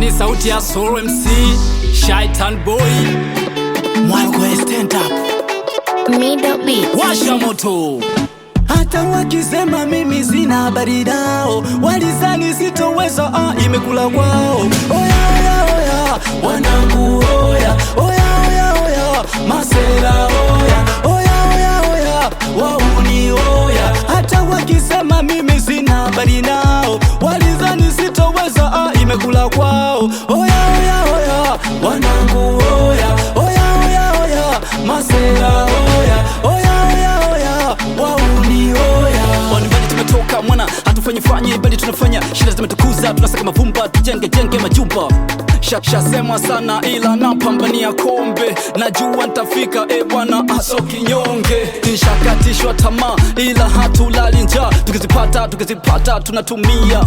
ni sauti ya Soul MC, Shaitan Boy, Mwalgo stand up, Middle Beat. washa moto. Hata wakisema mimi sina habari nao, walizani sitoweza, imekula kwao. Oya oya oya, wanangu oya, oya oya oya, masera oya, oya oya oya, wauni oya. Hata wakisema mimi sina habari nao, walizani sitoweza, imekula kwao. Oya oya oya, wanangu oya, oya oya oya, masera oya, oya oya oya, wauni oya. Wanibali tumetoka mwana, hatufanyi bali tunafanya. Shida zimetukuza, tunasaka mavumba, tujenge majumba. Shasemwa sana ila napambania kombe, najua nitafika bwana aso kinyonge. Nishakatishwa tamaa ila hatulali njaa, tukizipata tunatumia.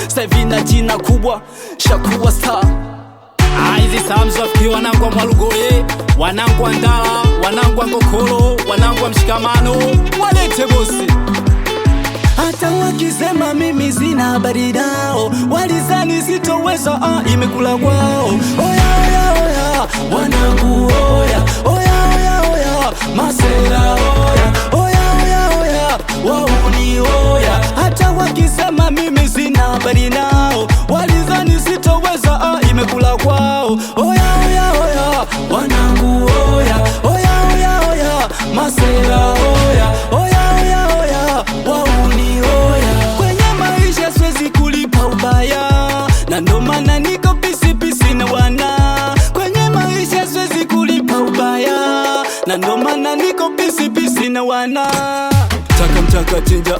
Sasa hivi na jina kubwa, shakuwa star. Hizi samzo afikiri wanangu wa Mwalugoye, wanangu wa Ndala, wanangu wa Ngokolo, wanangu wa Mshikamano, walete bosi. Hata wakisema mimi sina habari nao, walizani sitoweza, imekula kwao. Oya oya oya, wanangu oya, oya oya oya, masera oya, oya oya oya, wauni oya. Hata wakisema mimi sina habari nao, walizani sitoweza, imekula kwao. Oya oya oya, wanangu oya, oya oya oya, masera oya, oya oya oya, wauni oya. Kwenye maisha siwezi kulipa ubaya, na ndo maana niko pisi na wana. Kwenye maisha siwezi kulipa ubaya, na ndo maana niko pisi na wana. Mtaka chinja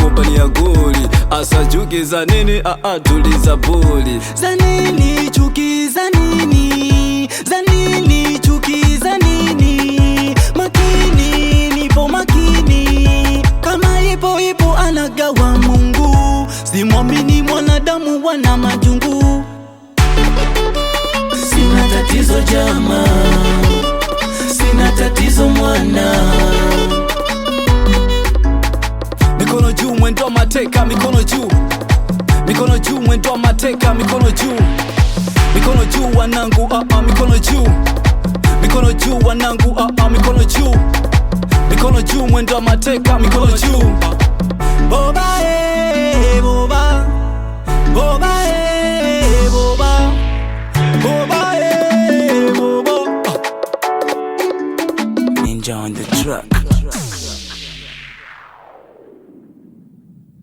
gombani ya goli, asa chuki za nini tuliza boli. Za nini chuki za nini, za nini chuki za nini. Makini nipo makini, kama ipo anagawa Mungu. Simwamini mwanadamu wana majungu. Sina tatizo jama, sina tatizo mwana. Mikono juu mwendo wa mateka, mikono juu, mikono juu mwendo wa mateka, mikono juu, mikono juu wanangu, mikono juu, mikono juu wanangu, mikono juu, mikono juu mwendo wa mateka, mikono juu. Boba boba, boba